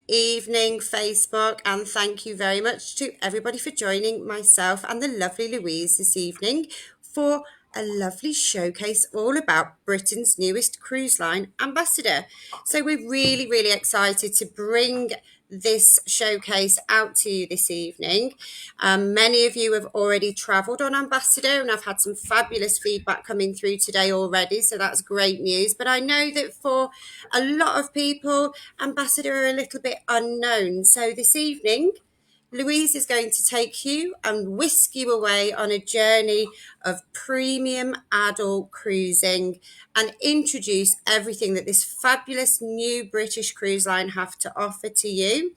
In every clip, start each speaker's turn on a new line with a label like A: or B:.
A: evening, Facebook, and thank you very much to everybody for joining myself and the lovely Louise this evening for a lovely showcase all about Britain's newest cruise line, Ambassador. So we're really, really excited to bring this showcase out to you this evening. Many of you have already travelled on Ambassador, and I've had some fabulous feedback coming through today already, so that's great news. But I know that for a lot of people, Ambassador are a little bit unknown. So this evening, Louise is going to take you and whisk you away on a journey of premium adult cruising and introduce everything that this fabulous new British cruise line have to offer to you.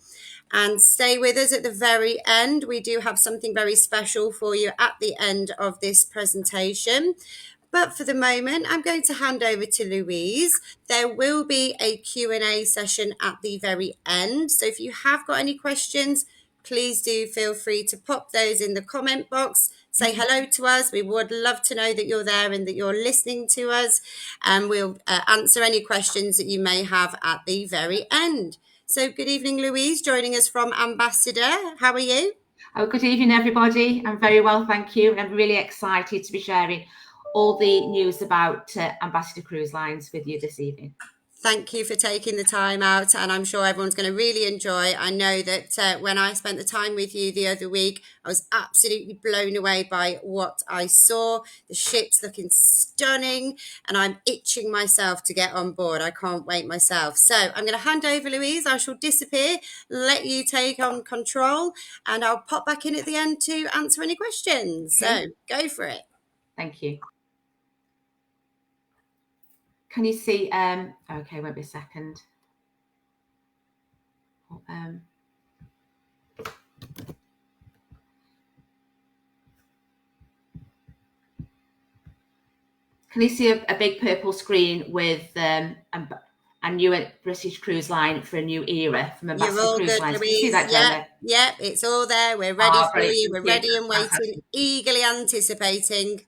A: And stay with us at the very end. We do have something very special for you at the end of this presentation. But for the moment, I'm going to hand over to Louise. There will be a Q&A session at the very end. So if you have got any questions, please do feel free to pop those in the comment box. Say hello to us. We would love to know that you're there and that you're listening to us. And we'll answer any questions that you may have at the very end. So good evening, Louise, joining us from Ambassador. How are you?
B: Oh, good evening, everybody. I'm very well, thank you. And I'm really excited to be sharing all the news about Ambassador Cruise Lines with you this evening.
A: Thank you for taking the time out, and I'm sure everyone's going to really enjoy. I know that when I spent the time with you the other week, I was absolutely blown away by what I saw. The ship's looking stunning, and I'm itching myself to get on board. I can't wait myself. So I'm going to hand over, Louise. I shall disappear, let you take on control, and I'll pop back in at the end to answer any questions.
B: Okay.
A: So go for it.
B: Thank you. Can you see? Okay, won't be a second. Can you see a big purple screen with a new British cruise line for a new era from Ambassador
A: You're all
B: Cruise
A: good,
B: Lines? Can you
A: Louise.
B: see that, Gemma?
A: Yep, it's all there. We're ready for
B: Brilliant.
A: you. We're ready and waiting,
B: Fantastic.
A: eagerly anticipating.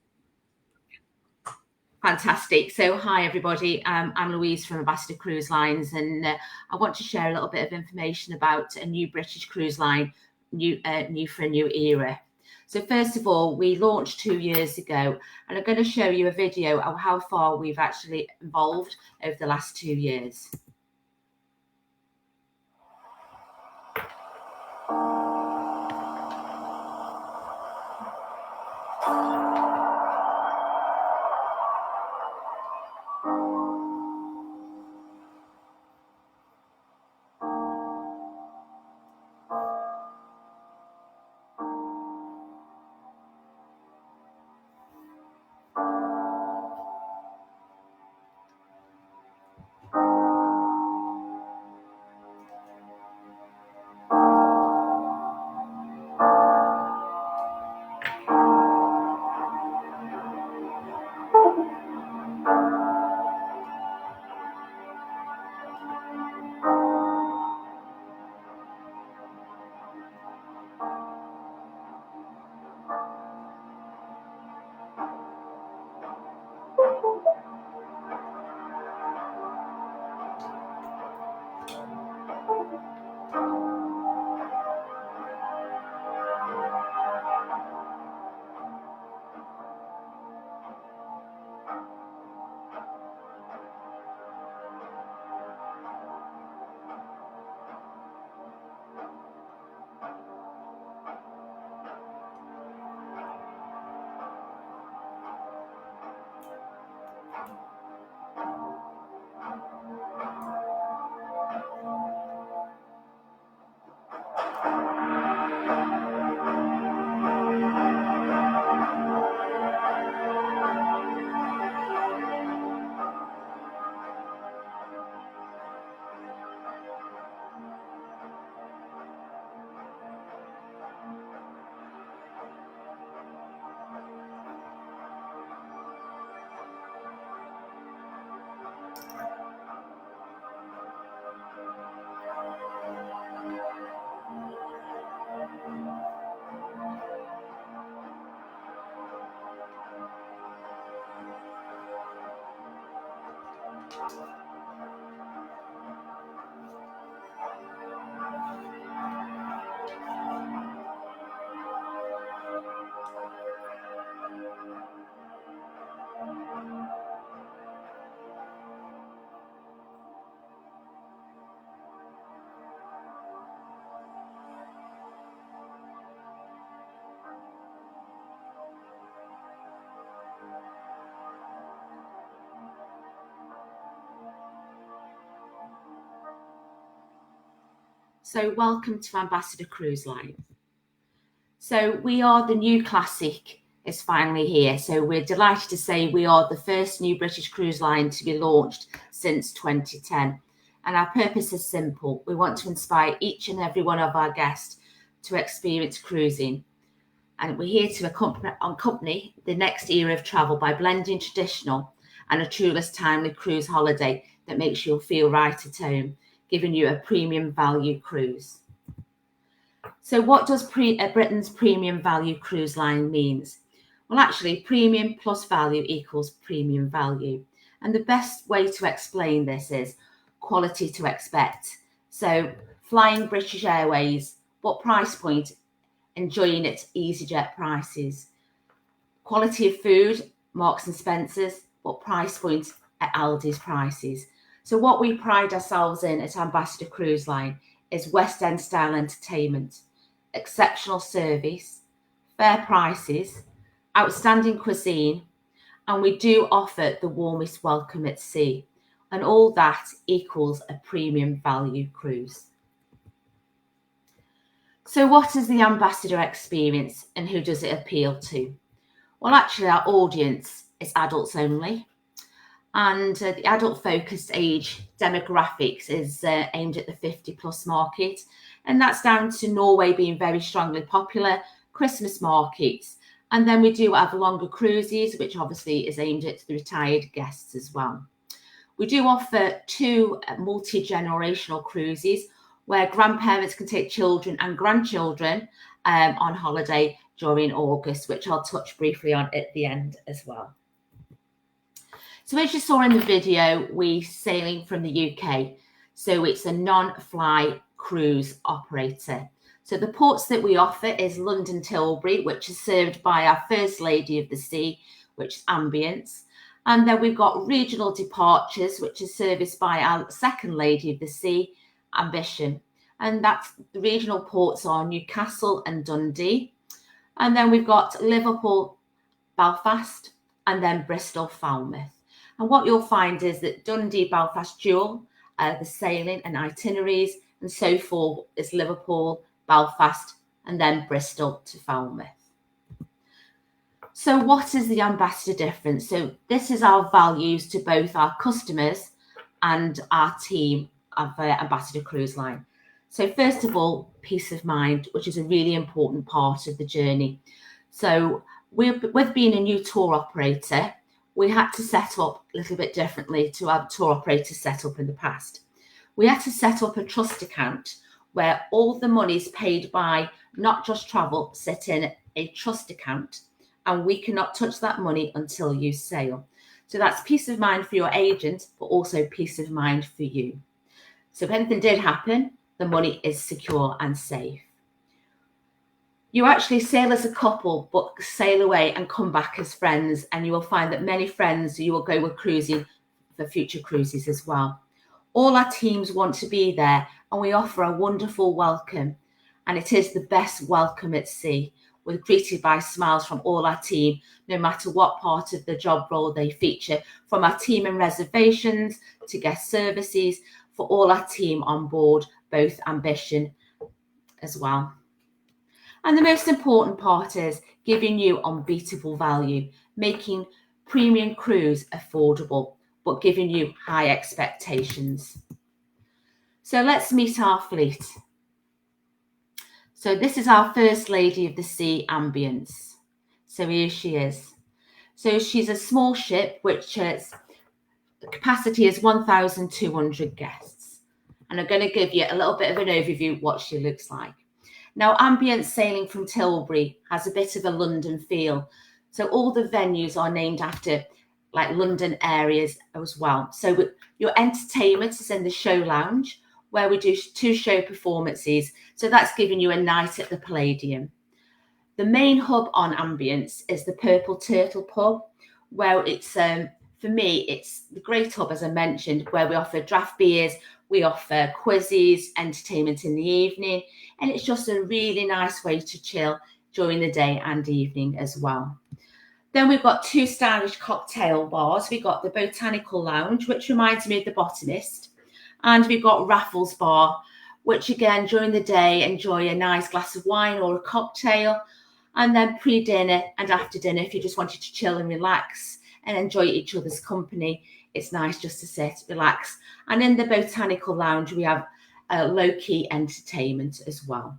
B: Fantastic. So, hi everybody. I'm Louise from Ambassador Cruise Lines, and I want to share a little bit of information about a new British cruise line, new for a new era. So, first of all, we launched 2 years ago, and I'm going to show you a video of how far we've actually evolved over the last 2 years. So welcome to Ambassador Cruise Line. So we are the new classic is finally here. So we're delighted to say we are the first new British cruise line to be launched since 2010. And our purpose is simple. We want to inspire each and every one of our guests to experience cruising. And we're here to accompany the next era of travel by blending traditional and a truly timely cruise holiday that makes you feel right at home, giving you a premium value cruise. So what does Britain's premium value cruise line means? Well, actually, premium plus value equals premium value. And the best way to explain this is quality to expect. So flying British Airways, what price point? Enjoying it EasyJet prices. Quality of food, Marks and Spencer's, what price point? At Aldi's prices. So what we pride ourselves in at Ambassador Cruise Line is West End style entertainment, exceptional service, fair prices, outstanding cuisine, and we do offer the warmest welcome at sea. And all that equals a premium value cruise. So what is the Ambassador experience and who does it appeal to? Well, actually, our audience is adults only. And the adult focused age demographics is aimed at the 50 plus market. And that's down to Norway being very strongly popular, Christmas markets. And then we do have longer cruises, which obviously is aimed at the retired guests as well. We do offer 2 multi-generational cruises where grandparents can take children and grandchildren on holiday during August, which I'll touch briefly on at the end as well. So as you saw in the video, we're sailing from the UK. So it's a non-fly cruise operator. So the ports that we offer is London Tilbury, which is served by our First Lady of the Sea, which is Ambience. And then we've got regional departures, which is serviced by our Second Lady of the Sea, Ambition. And that's the regional ports are Newcastle and Dundee. And then we've got Liverpool, Belfast, and then Bristol, Falmouth. And what you'll find is that Dundee, Belfast dual, the sailing and itineraries, and so forth is Liverpool, Belfast, and then Bristol to Falmouth. So what is the Ambassador difference? So this is our values to both our customers and our team of Ambassador Cruise Line. So first of all, peace of mind, which is a really important part of the journey. So with being a new tour operator, we had to set up a little bit differently to our tour operators set up in the past. We had to set up a trust account where all the monies paid by Not Just Travel sit in a trust account, and we cannot touch that money until you sail. So that's peace of mind for your agent, but also peace of mind for you. So if anything did happen, the money is secure and safe. You actually sail as a couple, but sail away and come back as friends. And you will find that many friends you will go with cruising for future cruises as well. All our teams want to be there, and we offer a wonderful welcome. And it is the best welcome at sea. We're greeted by smiles from all our team, no matter what part of the job role they feature, from our team in reservations to guest services, for all our team on board, both Ambition as well. And the most important part is giving you unbeatable value, making premium cruise affordable, but giving you high expectations. So let's meet our fleet. So this is our First Lady of the Sea, Ambience. So here she is. So she's a small ship, which the capacity is 1,200 guests. And I'm going to give you a little bit of an overview of what she looks like. Now, Ambience sailing from Tilbury has a bit of a London feel. So all the venues are named after like London areas as well. So your entertainment is in the show lounge, where we do 2 show performances. So that's giving you a night at the Palladium. The main hub on Ambience is the Purple Turtle pub, where it's, for me, it's the great hub, as I mentioned, where we offer draft beers, we offer quizzes, entertainment in the evening, and it's just a really nice way to chill during the day and evening as well. Then we've got 2 stylish cocktail bars. We've got the Botanical Lounge, which reminds me of the Botanist, and we've got Raffles Bar, which again, during the day, enjoy a nice glass of wine or a cocktail. And then pre-dinner and after dinner, if you just wanted to chill and relax and enjoy each other's company, it's nice just to sit, relax. And in the botanical lounge, we have a low-key entertainment as well.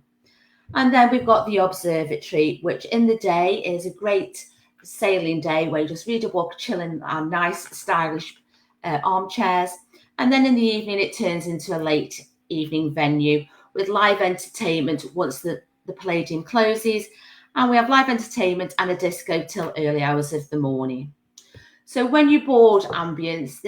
B: And then we've got the observatory, which in the day is a great sailing day where you just read a book, chilling on nice, stylish armchairs. And then in the evening, it turns into a late evening venue with live entertainment once the Palladium closes. And we have live entertainment and a disco till early hours of the morning. So when you board Ambience,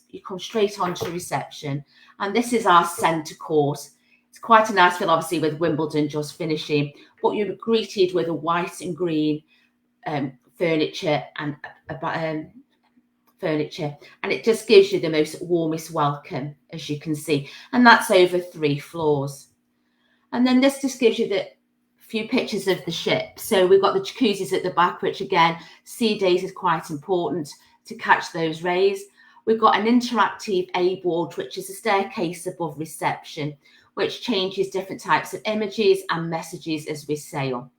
B: you come straight onto reception, and this is our centre court. It's quite a nice feel, obviously, with Wimbledon just finishing, but you're greeted with a white and green furniture, and it just gives you the most warmest welcome, as you can see, and that's over 3 floors. And then this just gives you the few pictures of the ship. So we've got the jacuzzis at the back, which again, sea days is quite important to catch those rays. We've got an interactive A-board, which is a staircase above reception, which changes different types of images and messages as we sail.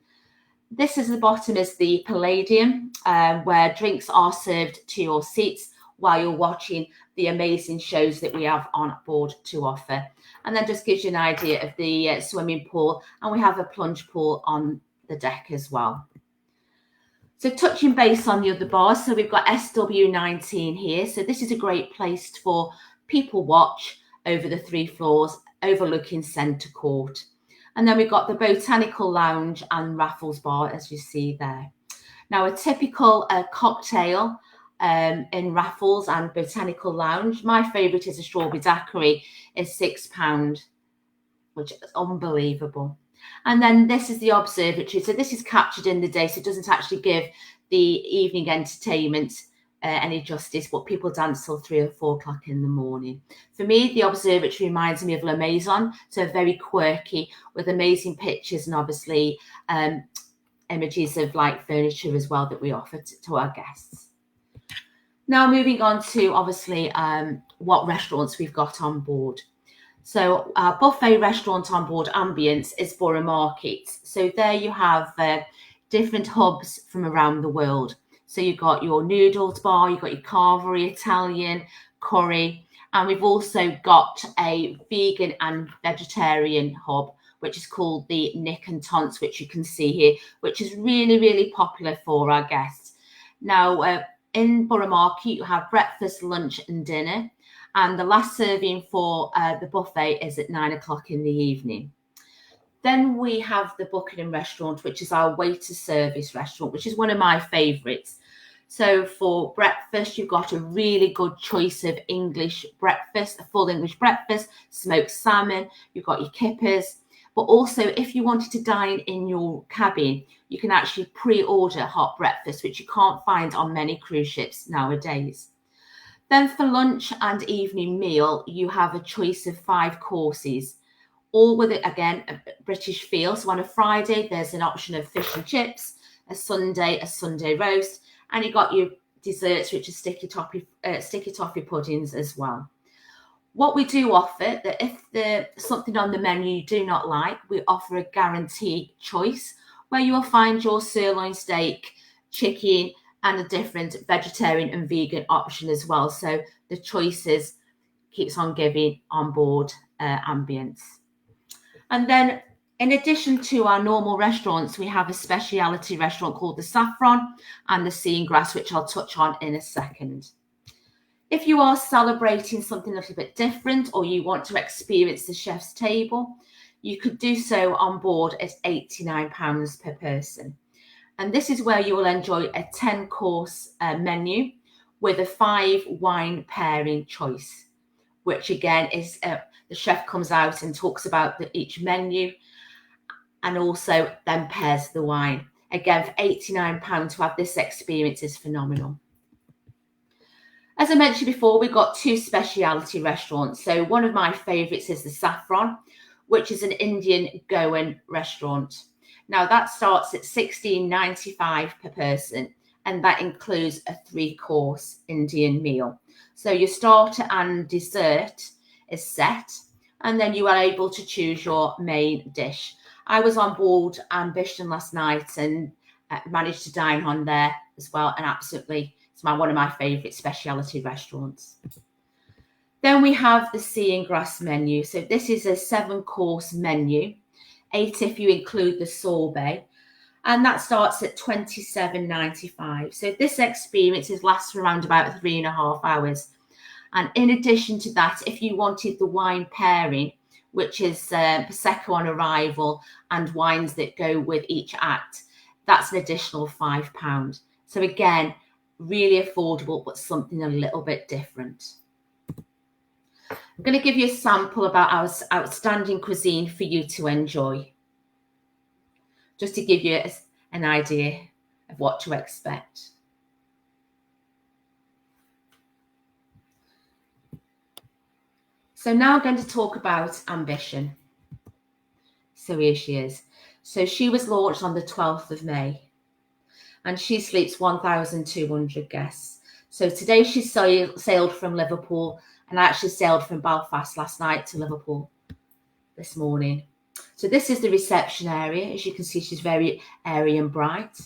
B: This is the bottom is the Palladium, where drinks are served to your seats while you're watching the amazing shows that we have on board to offer. And then just gives you an idea of the swimming pool, and we have a plunge pool on the deck as well. So touching base on the other bars, so we've got SW19 here. So this is a great place for people watch over the 3 floors, overlooking centre court. And then we've got the Botanical Lounge and Raffles Bar, as you see there. Now, a typical cocktail in Raffles and Botanical Lounge, my favourite is a strawberry daiquiri, is £6, which is unbelievable. And then this is the observatory. So this is captured in the day, so it doesn't actually give the evening entertainment any justice, but people dance till 3 or 4 o'clock in the morning. For me, the observatory reminds me of La Maison, so very quirky with amazing pictures and obviously images of like furniture as well that we offer to our guests. Now moving on to obviously what restaurants we've got on board. So our buffet restaurant on board Ambience is Borough Market. So there you have different hubs from around the world. So you've got your noodles bar, you've got your carvery, Italian, curry, and we've also got a vegan and vegetarian hub, which is called the Nick and Tonts, which you can see here, which is really, really popular for our guests. Now, in Borough Market, you have breakfast, lunch and dinner. And the last serving for the buffet is at 9 o'clock in the evening. Then we have the Buckingham restaurant, which is our waiter service restaurant, which is one of my favourites. So for breakfast, you've got a really good choice of English breakfast, a full English breakfast, smoked salmon, you've got your kippers. But also, if you wanted to dine in your cabin, you can actually pre-order hot breakfast, which you can't find on many cruise ships nowadays. Then for lunch and evening meal, you have a choice of 5 courses, all with, again, a British feel. So on a Friday, there's an option of fish and chips, a Sunday roast, and you've got your desserts, which are sticky toffee puddings as well. What we do offer, that if there's something on the menu you do not like, we offer a guarantee choice, where you will find your sirloin steak, chicken, and a different vegetarian and vegan option as well. So the choices keeps on giving on board Ambience. And then in addition to our normal restaurants, we have a speciality restaurant called the Saffron and the Sea and Grass, which I'll touch on in a second. If you are celebrating something a little bit different, or you want to experience the chef's table, you could do so on board at £89 per person. And this is where you will enjoy a 10-course menu with a 5 wine pairing choice, which again is the chef comes out and talks about each menu and also then pairs the wine. Again, for £89 to have this experience is phenomenal. As I mentioned before, we've got 2 speciality restaurants. So one of my favourites is the Saffron, which is an Indian Goan restaurant. Now that starts at $16.95 per person, and that includes a 3-course Indian meal. So your starter and dessert is set, and then you are able to choose your main dish. I was on board Ambition last night and managed to dine on there as well, and absolutely it's one of my favourite specialty restaurants. Then we have the sea and grass menu. So this is a 7-course menu, 8 if you include the sorbet, and that starts at £27.95. So this experience lasts for around about 3.5 hours. And in addition to that, if you wanted the wine pairing, which is Prosecco on arrival and wines that go with each act, that's an additional £5. So again, really affordable, but something a little bit different. I'm going to give you a sample about our outstanding cuisine for you to enjoy, just to give you an idea of what to expect. So now I'm going to talk about Ambition. So here she is. So she was launched on the 12th of May and she sleeps 1,200 guests. So today she sailed from Liverpool, and I actually sailed from Belfast last night to Liverpool this morning. So this is the reception area. As you can see, she's very airy and bright.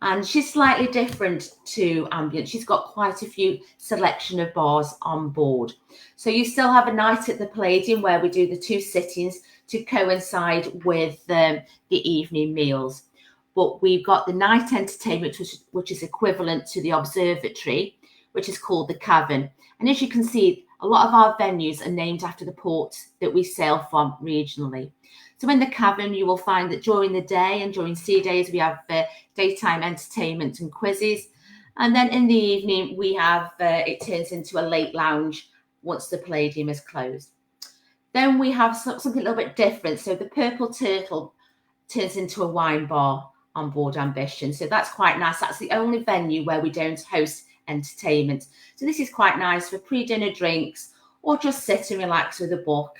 B: And she's slightly different to Ambience. She's got quite a few selection of bars on board. So you still have a night at the Palladium where we do the 2 sittings to coincide with the evening meals. But we've got the night entertainment, which is equivalent to the observatory, which is called the Cavern. And as you can see, a lot of our venues are named after the ports that we sail from regionally. So in the Cavern, you will find that during the day and during sea days, we have daytime entertainment and quizzes. And then in the evening, we have, it turns into a late lounge once the Palladium is closed. Then we have something a little bit different. So the Purple Turtle turns into a wine bar on board Ambition. So that's quite nice. That's the only venue where we don't host entertainment. So this is quite nice for pre-dinner drinks, or just sit and relax with a book,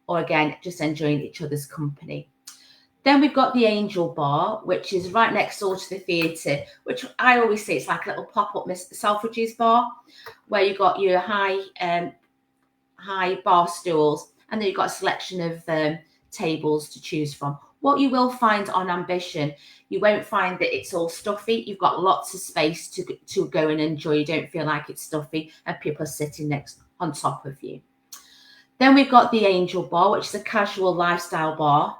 B: or again, just enjoying each other's company. Then we've got the Angel Bar, which is right next door to the theatre, which I always say it's like a little pop-up Selfridges bar, where you've got your high bar stools, and then you've got a selection of tables to choose from. What you will find on Ambition, you won't find that it's all stuffy. You've got lots of space to go and enjoy. You don't feel like it's stuffy and people are sitting next on top of you. Then we've got the Angel Bar, which is a casual lifestyle bar,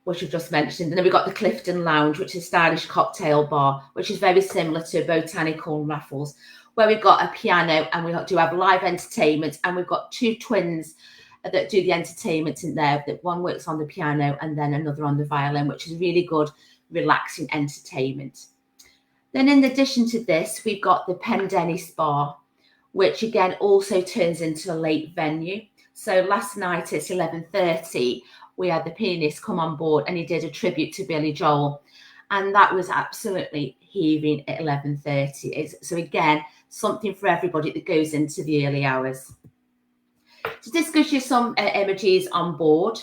B: which we've just mentioned. And then we've got the Clifton Lounge, which is a stylish cocktail bar, which is very similar to Botanical Raffles, where we've got a piano and we do have live entertainment. And we've got 2 twins that do the entertainment in there. That one works on the piano and then another on the violin, which is really good, relaxing entertainment. Then in addition to this, we've got the Pendennis Bar, which again also turns into a late venue. So last night at 11:30, we had the pianist come on board and he did a tribute to Billy Joel. And that was absolutely heaving at 11:30. So again, something for everybody that goes into the early hours. So this gives you some images on board,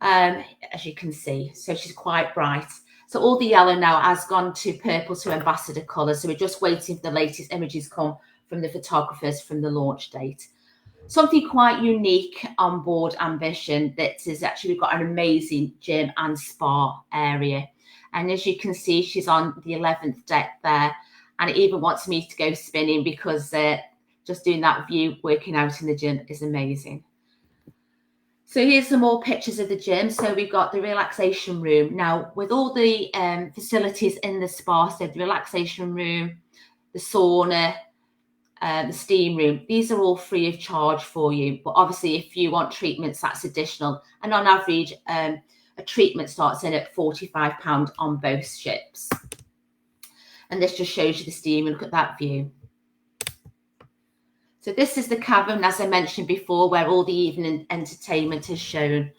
B: as you can see. So she's quite bright. So all the yellow now has gone to purple to ambassador colour. So we're just waiting for the latest images come from the photographers from the launch date. Something quite unique on board Ambition that is actually, we've got an amazing gym and spa area. And as you can see, she's on the 11th deck there. And it even wants me to go spinning because just doing that view, working out in the gym is amazing. So here's some more pictures of the gym. So we've got the relaxation room. Now, with all the facilities in the spa, so the relaxation room, the sauna, the steam room, these are all free of charge for you. But obviously, if you want treatments, that's additional. And on average, a treatment starts in at £45 on both ships. And this just shows you the steam. Look at that view. So this is the Cavern, as I mentioned before, where all the evening entertainment is shown.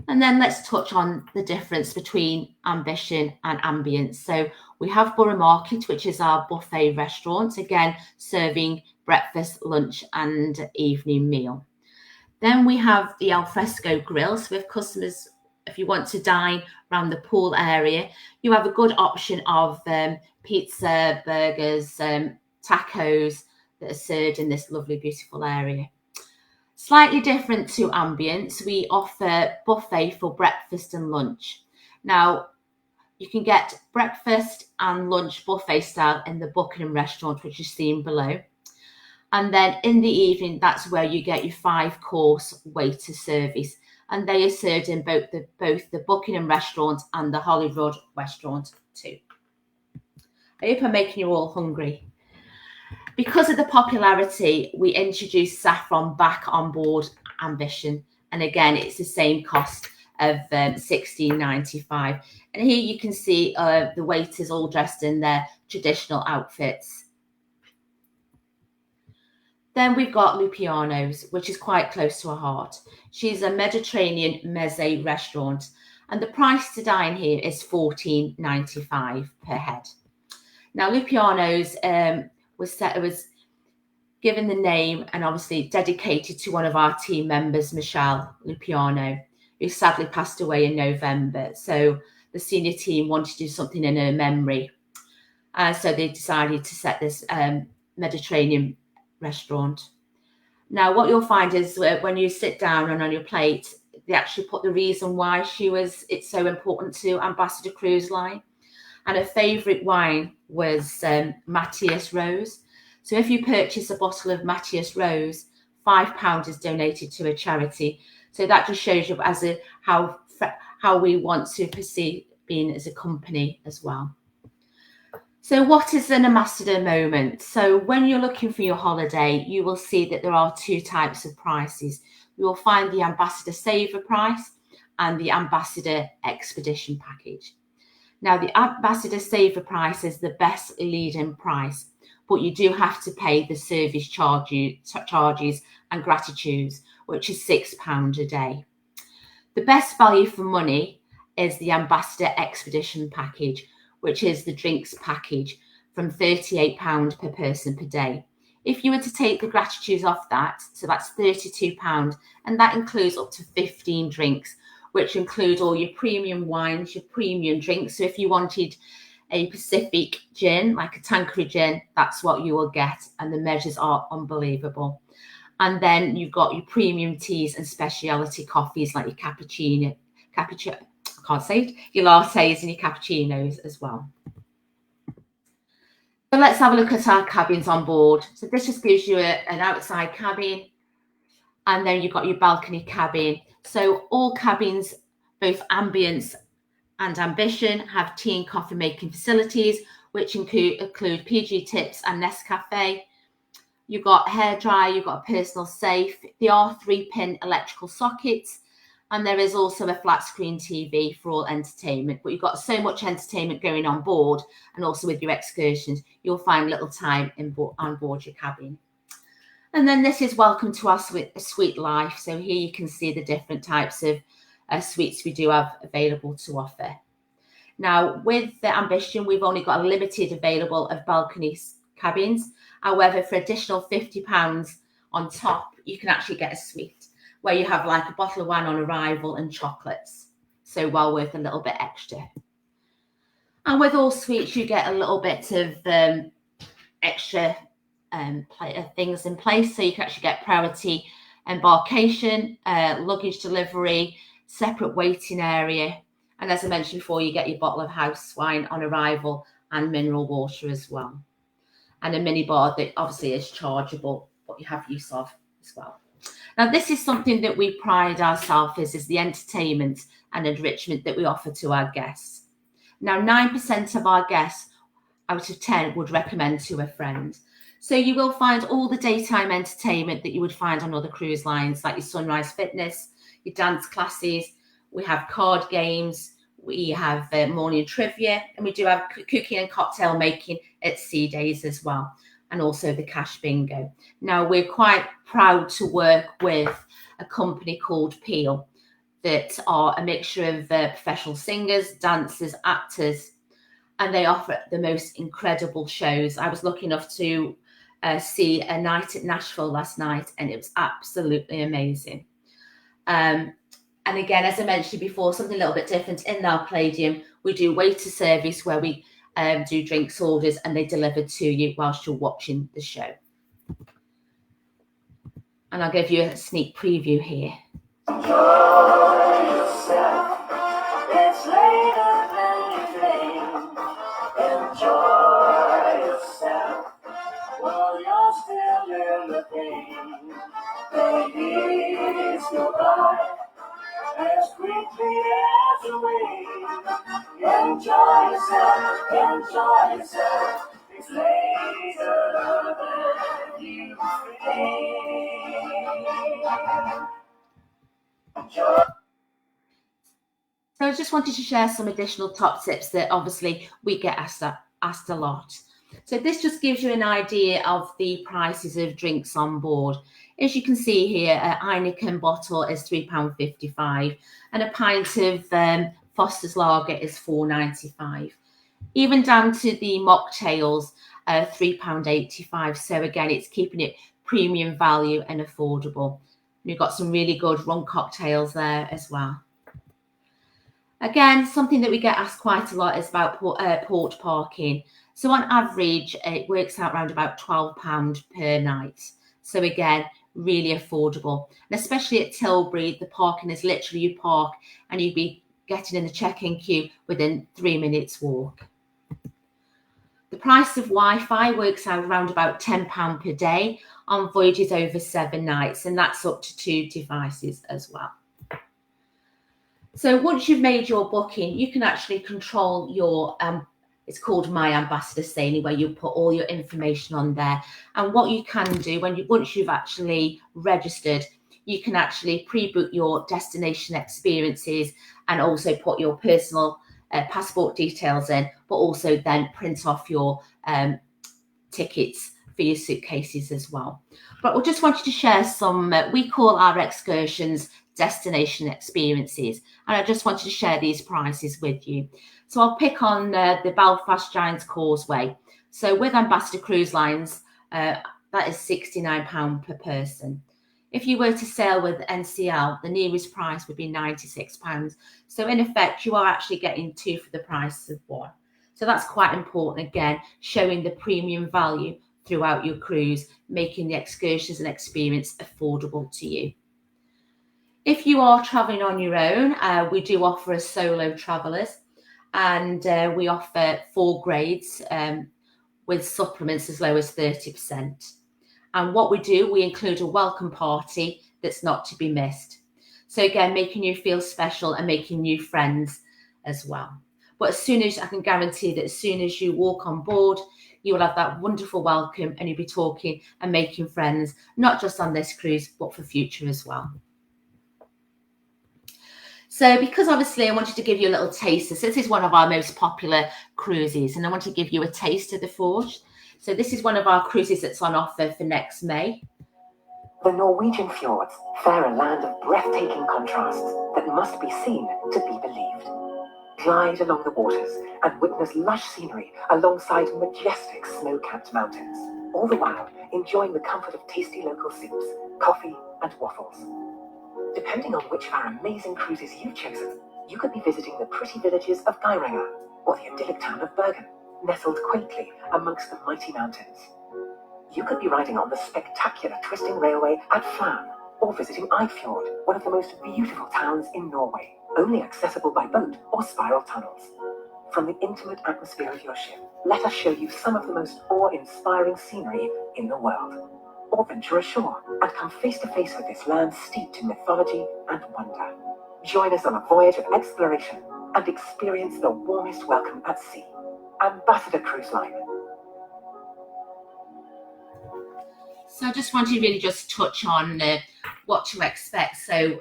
B: And then let's touch on the difference between Ambition and Ambience. So we have Borough Market, which is our buffet restaurant, again, serving breakfast, lunch and evening meal. Then we have the alfresco grill. So if customers, if you want to dine around the pool area, you have a good option of pizza, burgers, tacos that are served in this lovely, beautiful area. Slightly different to Ambience, we offer buffet for breakfast and lunch. Now, you can get breakfast and lunch buffet style in the Buckingham restaurant, which is seen below. And then in the evening, that's where you get your 5-course waiter service. And they are served in both the Buckingham restaurant and the Hollywood restaurant too. I hope I'm making you all hungry. Because of the popularity, we introduced saffron back on board Ambition. And again, it's the same cost of $16.95. And here you can see the waiters all dressed in their traditional outfits. Then we've got Lupiano's, which is quite close to her heart. She's a Mediterranean meze restaurant, and the price to dine here is $14.95 per head. Now, Lupiano's was given the name and obviously dedicated to one of our team members, Michelle Lupiano, who sadly passed away in November. So the senior team wanted to do something in her memory. So they decided to set this Mediterranean restaurant. Now, what you'll find is when you sit down and on your plate, they actually put the reason why it's so important to Ambassador Cruise Line. And her favourite wine was Matthias Rose. So if you purchase a bottle of Matthias Rose, £5 is donated to a charity. So that just shows you how we want to perceive being as a company as well. So what is an ambassador moment? So when you're looking for your holiday, you will see that there are 2 types of prices. You will find the ambassador saver price and the ambassador expedition package. Now, the ambassador saver price is the best lead-in price, but you do have to pay the service charges and gratuities, which is £6 a day. The best value for money is the ambassador expedition package, which is the drinks package from £38 per person per day. If you were to take the gratuities off that, so that's £32, and that includes up to 15 drinks, which include all your premium wines, your premium drinks. So if you wanted a Pacific gin, like a Tanqueray gin, that's what you will get, and the measures are unbelievable. And then you've got your premium teas and specialty coffees like your cappuccino, I can't say it, your lattes and your cappuccinos as well. So let's have a look at our cabins on board. So this just gives you an outside cabin, and then you've got your balcony cabin. So all cabins, both Ambience and Ambition, have tea and coffee making facilities, which include PG Tips and Nescafe. You've got hairdryer, you've got a personal safe. There are 3-pin electrical sockets, and there is also a flat screen TV for all entertainment. But you've got so much entertainment going on board, and also with your excursions, you'll find little time on board your cabin. And then this is welcome to our suite life. So here you can see the different types of suites we do have available to offer. Now, with the Ambition, we've only got a limited available of balcony cabins. However, for additional £50 on top, you can actually get a suite where you have like a bottle of wine on arrival and chocolates. So well worth a little bit extra. And with all suites, you get a little bit of extra things in place. So you can actually get priority embarkation, luggage delivery, separate waiting area. And as I mentioned before, you get your bottle of house wine on arrival and mineral water as well. And a mini bar that obviously is chargeable, but you have use of as well. Now, this is something that we pride ourselves is the entertainment and enrichment that we offer to our guests. Now, 9% of our guests out of 10 would recommend to a friend. So you will find all the daytime entertainment that you would find on other cruise lines, like your sunrise fitness, your dance classes. We have card games, we have morning trivia, and we do have cooking and cocktail making at sea days as well, and also the cash bingo. Now, we're quite proud to work with a company called Peel that are a mixture of professional singers, dancers, actors, and they offer the most incredible shows. I was lucky enough to see a night at Nashville last night, and it was absolutely amazing. And again, as I mentioned before, something a little bit different in our Palladium, we do waiter service where we do drinks orders and they deliver to you whilst you're watching the show. And I'll give you a sneak preview here.
C: Enjoy yourself. It's later than you think. Enjoy yourself while you're still in the pain. Days go by as quickly as a wink. Enjoy yourself, enjoy yourself. It's later than you think. Enjoy.
B: So I just wanted to share some additional top tips that obviously we get asked a lot. So this just gives you an idea of the prices of drinks on board. As you can see here, a Heineken bottle is £3.55 and a pint of Foster's Lager is £4.95. Even down to the mocktails, £3.85. So again, it's keeping it premium value and affordable. We've got some really good rum cocktails there as well. Again, something that we get asked quite a lot is about port parking. So on average, it works out around about £12 per night. So again, really affordable. And especially at Tilbury, the parking is literally you park and you'd be getting in the check-in queue within 3 minutes walk. The price of Wi-Fi works out around about £10 per day on voyages over 7 nights, and that's up to 2 devices as well. So once you've made your booking, you can actually control your, it's called My Ambassador Sailing, where you put all your information on there. And what you can do once you've actually registered, you can actually pre-book your destination experiences and also put your personal passport details in, but also then print off your tickets for your suitcases as well. But we just wanted to share some, we call our excursions destination experiences, and I just wanted to share these prices with you. So I'll pick on the Belfast Giants Causeway. So with Ambassador Cruise Lines, that is £69 per person. If you were to sail with NCL, the nearest price would be £96. So in effect, you are actually getting 2 for the price of 1. So that's quite important, again, showing the premium value throughout your cruise, making the excursions and experience affordable to you. If you are travelling on your own, we do offer as solo travellers, and we offer 4 grades with supplements as low as 30%. And what we do, we include a welcome party that's not to be missed. So again, making you feel special and making new friends as well. But as soon as I can guarantee that as soon as you walk on board, you will have that wonderful welcome and you'll be talking and making friends, not just on this cruise, but for future as well. So because obviously I wanted to give you a little taste, so this is one of our most popular cruises and I want to give you a taste of the Forge. So this is one of our cruises that's on offer for next May.
D: The Norwegian fjords fare a land of breathtaking contrasts that must be seen to be believed. Glide along the waters and witness lush scenery alongside majestic snow-capped mountains, all the while enjoying the comfort of tasty local soups, coffee and waffles. Depending on which of our amazing cruises you've chosen, you could be visiting the pretty villages of Geiranger or the idyllic town of Bergen, nestled quaintly amongst the mighty mountains. You could be riding on the spectacular twisting railway at Flan, or visiting Eidfjord, one of the most beautiful towns in Norway, only accessible by boat or spiral tunnels. From the intimate atmosphere of your ship, let us show you some of the most awe-inspiring scenery in the world. Or venture ashore and come face to face with this land steeped in mythology and wonder. Join us on a voyage of exploration and experience the warmest welcome at sea. Ambassador Cruise Line.
B: So I just want to really just touch on what to expect. So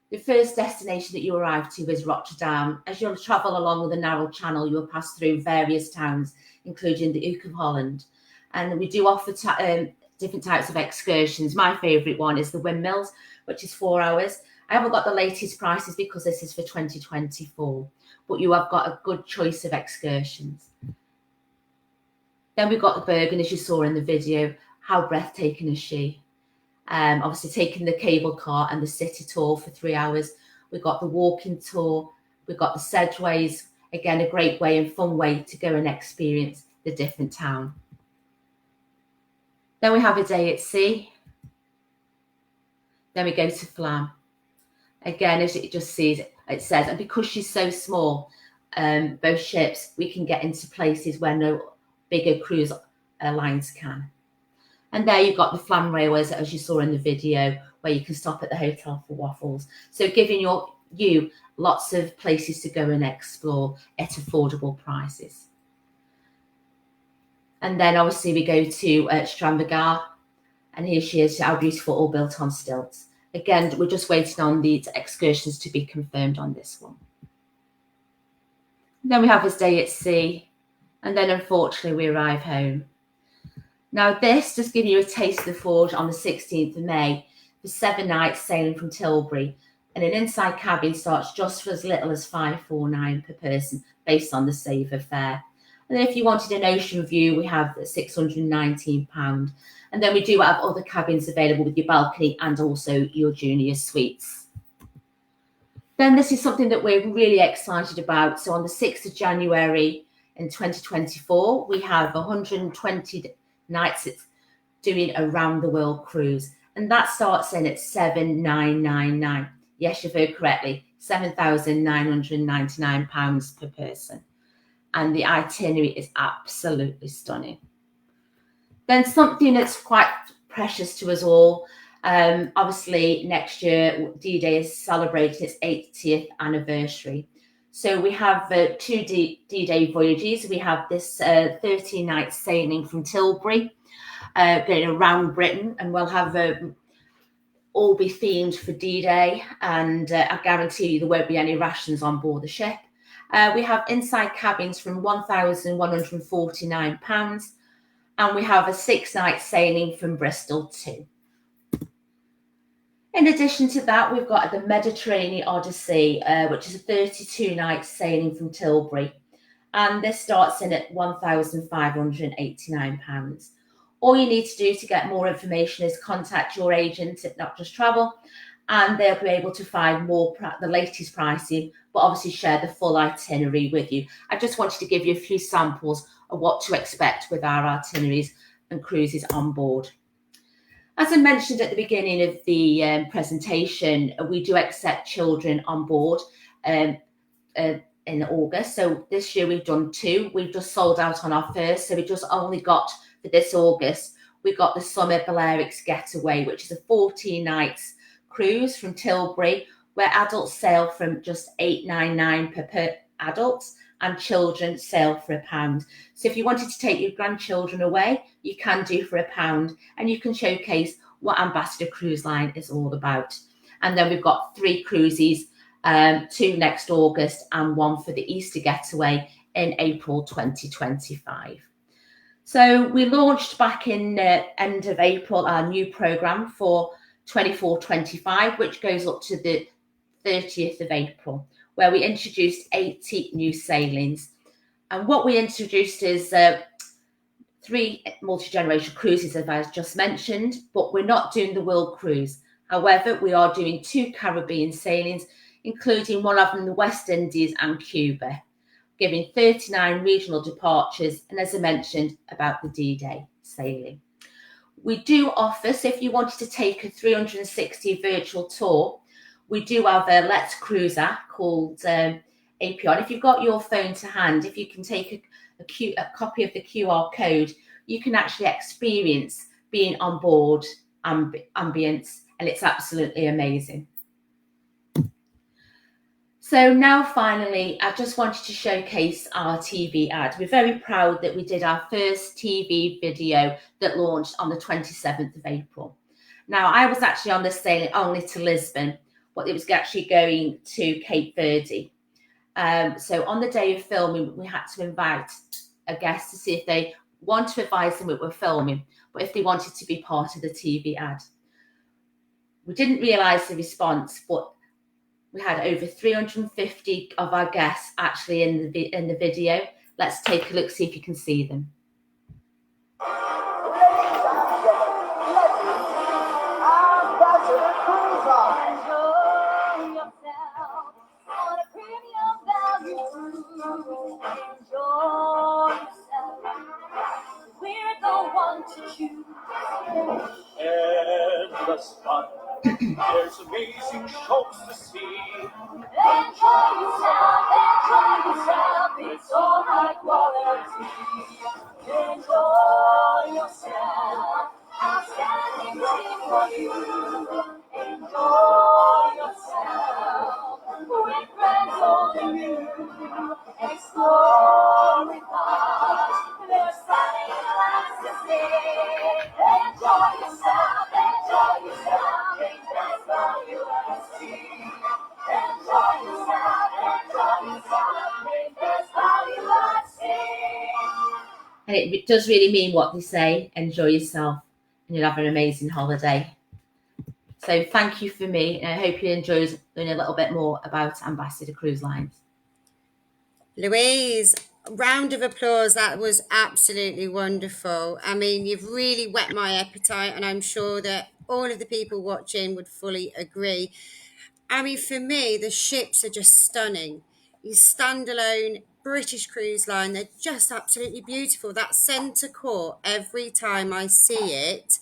B: the first destination that you arrive to is Rotterdam. As you'll travel along the narrow channel, you'll pass through various towns, including the Hoek of Holland. And we do offer different types of excursions. My favourite one is the windmills, which is 4 hours. I haven't got the latest prices because this is for 2024, but you have got a good choice of excursions. Then we've got the Bergen, as you saw in the video. How breathtaking is she? Obviously taking the cable car and the city tour for 3 hours. We've got the walking tour. We've got the Sedgeways. Again, a great way and fun way to go and experience the different town. Then we have a day at sea. Then we go to Flam. Again, as it just sees, it says, and because she's so small, both ships, we can get into places where no bigger cruise lines can. And there you've got the Flam Railways, as you saw in the video, where you can stop at the hotel for waffles. So giving you lots of places to go and explore at affordable prices. And then obviously we go to Stranraer, and here she is, how beautiful, all built on stilts. Again, we're just waiting on the excursions to be confirmed on this one. Then we have his day at sea, and then unfortunately we arrive home. Now this, just giving you a taste of the Forge on the 16th of May, for 7 nights sailing from Tilbury, and an inside cabin starts just for as little as £549 per person, based on the saver fare. And then if you wanted an ocean view, we have £619. And then we do have other cabins available with your balcony and also your junior suites. Then this is something that we're really excited about. So on the 6th of January in 2024, we have 120 nights doing a round the world cruise. And that starts in at £7,999. Yes, you've heard correctly, £7,999 per person. And the itinerary is absolutely stunning. Then something that's quite precious to us all. Obviously, next year, D-Day is celebrating its 80th anniversary. So we have 2 D-Day voyages. We have this 13-night sailing from Tilbury, going around Britain, and we'll have all be themed for D-Day. And I guarantee you there won't be any rations on board the ship. We have inside cabins from £1,149. And we have a 6-night sailing from Bristol too. In addition to that, we've got the Mediterranean Odyssey, which is a 32-night sailing from Tilbury. And this starts in at £1,589. All you need to do to get more information is contact your agent at Not Just Travel, and they'll be able to find the latest pricing, but obviously share the full itinerary with you. I just wanted to give you a few samples of what to expect with our itineraries and cruises on board. As I mentioned at the beginning of the presentation, we do accept children on board in August. So this year we've done 2. We've just sold out on our first, so we just only got, for this August, we got the Summer Balearics Getaway, which is a 14 nights cruise from Tilbury, where adults sail from just £899 per adult, and children sail for £1. So if you wanted to take your grandchildren away, you can do for £1, and you can showcase what Ambassador Cruise Line is all about. And then we've got 3 cruises, 2 next August and 1 for the Easter getaway in April 2025. So we launched back in end of April our new programme for 24-25, which goes up to the 30th of April, where we introduced 80 new sailings. And what we introduced is 3 multi-generation cruises, as I just mentioned, but we're not doing the world cruise. However, we are doing 2 Caribbean sailings, including one of them in the West Indies and Cuba, giving 39 regional departures, and as I mentioned, about the D-Day sailing. We do offer, so if you wanted to take a 360 virtual tour, we do have a Let's Cruise app called APR. If you've got your phone to hand, if you can take a copy of the QR code, you can actually experience being on board Ambience, and it's absolutely amazing. So now finally, I just wanted to showcase our TV ad. We're very proud that we did our first TV video that launched on the 27th of April. Now, I was actually on this sailing only to Lisbon, but it was actually going to Cape Verde. So on the day of filming, we had to invite a guest to see if they want to advise them what we're filming, but if they wanted to be part of the TV ad. We didn't realise the response, but we had over 350 of our guests actually in the video. Let's take a look, see if you can see them.
C: We're the one to choose. Endless fun, gazing shows the sea. Enjoy yourself, it's all high quality. Enjoy yourself, outstanding waiting for you. Enjoy yourself, with friends holding you. Explore with us, there's something else to see. Enjoy yourself, think that's what you want to see. Enjoy yourself, think that's what you want to see.
B: And it does really mean what they say. Enjoy yourself and you'll have an amazing holiday. So thank you for me, and I hope you enjoyed learning a little bit more about Ambassador Cruise Lines.
A: Louise, round of applause. That was absolutely wonderful. I mean, you've really whet my appetite, and I'm sure that all of the people watching would fully agree. I mean, for me, the ships are just stunning. These standalone British cruise line, they're just absolutely beautiful. That centre court, every time I see it,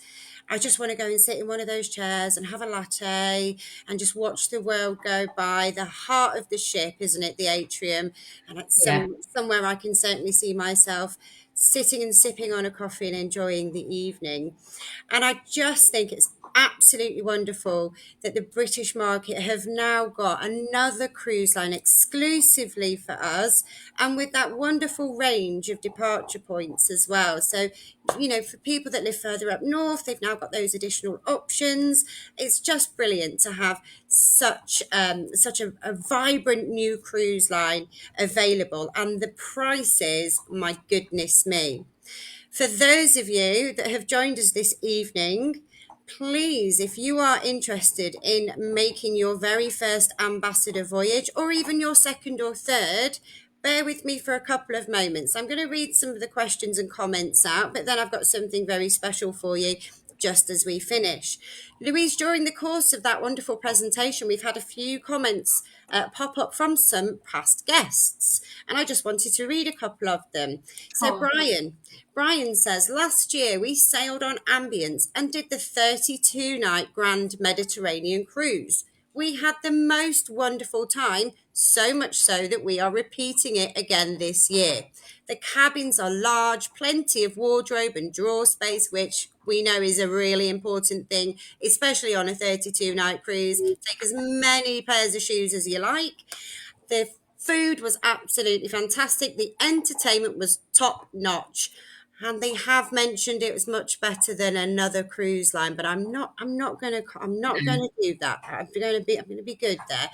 A: I just want to go and sit in one of those chairs and have a latte and just watch the world go by. The heart of the ship, isn't it? The atrium. And it's somewhere I can certainly see myself sitting and sipping on a coffee and enjoying the evening. And I just think it's absolutely wonderful that the British market have now got another cruise line exclusively for us, and with that wonderful range of departure points as well. So, you know, for people that live further up north, they've now got those additional options. It's just brilliant to have such a vibrant new cruise line available, and the prices, my goodness me. For those of you that have joined us this evening, please, if you are interested in making your very first ambassador voyage, or even your second or third, bear with me for a couple of moments. I'm going to read some of the questions and comments out, but then I've got something very special for you just as we finish. Louise, during the course of that wonderful presentation, we've had a few comments pop up from some past guests, and I just wanted to read a couple of them. So Brian says, last year we sailed on Ambience and did the 32-night Grand Mediterranean cruise. We had the most wonderful time, so much so that we are repeating it again this year. The cabins are large, plenty of wardrobe and drawer space, which we know is a really important thing, especially on a 32-night cruise. Take as many pairs of shoes as you like. The food was absolutely fantastic. The entertainment was top notch. And they have mentioned it was much better than another cruise line, but I'm not gonna do that. I'm gonna be good there.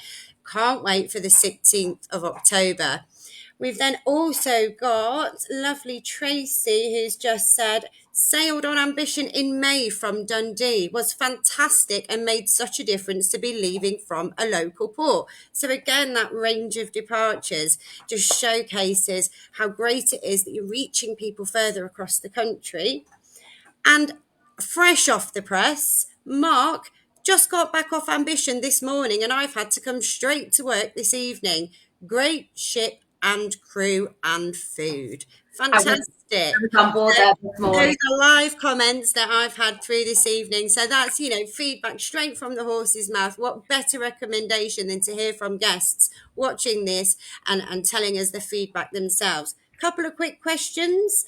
A: Can't wait for the 16th of October. We've then also got lovely Tracy, who's just said, sailed on Ambition in May from Dundee, was fantastic and made such a difference to be leaving from a local port. So again, that range of departures just showcases how great it is that you're reaching people further across the country. And fresh off the press, Mark just got back off Ambition this morning, and I've had to come straight to work this evening. Great ship and crew and food. Fantastic.
B: I was on board there this morning.
A: Those are live comments that I've had through this evening. So that's, you know, feedback straight from the horse's mouth. What better recommendation than to hear from guests watching this and telling us the feedback themselves. Couple of quick questions.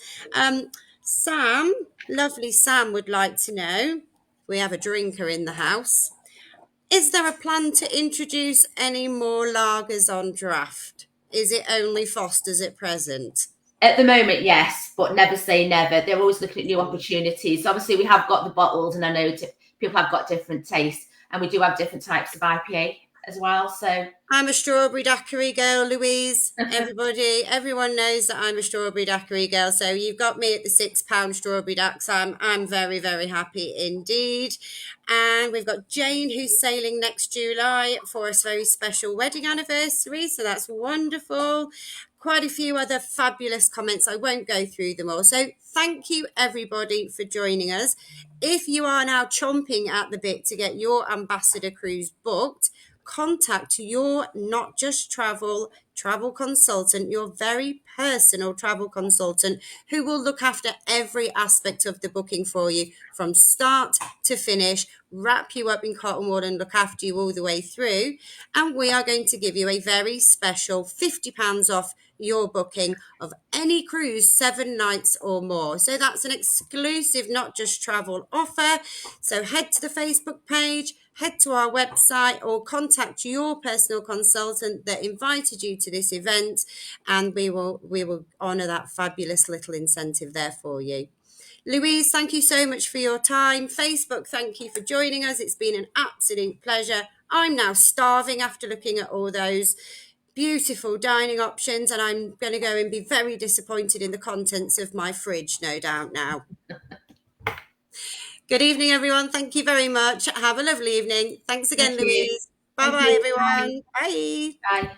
A: Sam, lovely Sam, would like to know, we have a drinker in the house, is there a plan to introduce any more lagers on draft? Is it only Foster's at present?
B: At the moment, yes, but never say never. They're always looking at new opportunities. Obviously, we have got the bottles, and I know people have got different tastes, and we do have different types of IPA as well. So
A: I'm a strawberry daiquiri girl, Louise. Everyone knows that I'm a strawberry daiquiri girl. So you've got me at the £6 strawberry daiquiris. I'm very, very happy indeed. And we've got Jane, who's sailing next July for a very special wedding anniversary. So that's wonderful. Quite a few other fabulous comments. I won't go through them all. So thank you, everybody, for joining us. If you are now chomping at the bit to get your ambassador cruise booked, contact your Not Just Travel consultant, your very personal travel consultant, who will look after every aspect of the booking for you from start to finish, wrap you up in cotton wool and look after you all the way through. And we are going to give you a very special £50 off your booking of any cruise 7 nights or more. So that's an exclusive Not Just Travel offer. So head to the Facebook page, head to our website, or contact your personal consultant that invited you to this event, and we will honour that fabulous little incentive there for you. Louise, thank you so much for your time. Facebook, thank you for joining us. It's been an absolute pleasure. I'm now starving after looking at all those beautiful dining options, and I'm going to go and be very disappointed in the contents of my fridge, no doubt now. Good evening, everyone. Thank you very much. Have a lovely evening. Thanks again,
B: Thank you.
A: Louise. Bye-bye,
B: Thank you.
A: everyone. Bye.
B: Bye.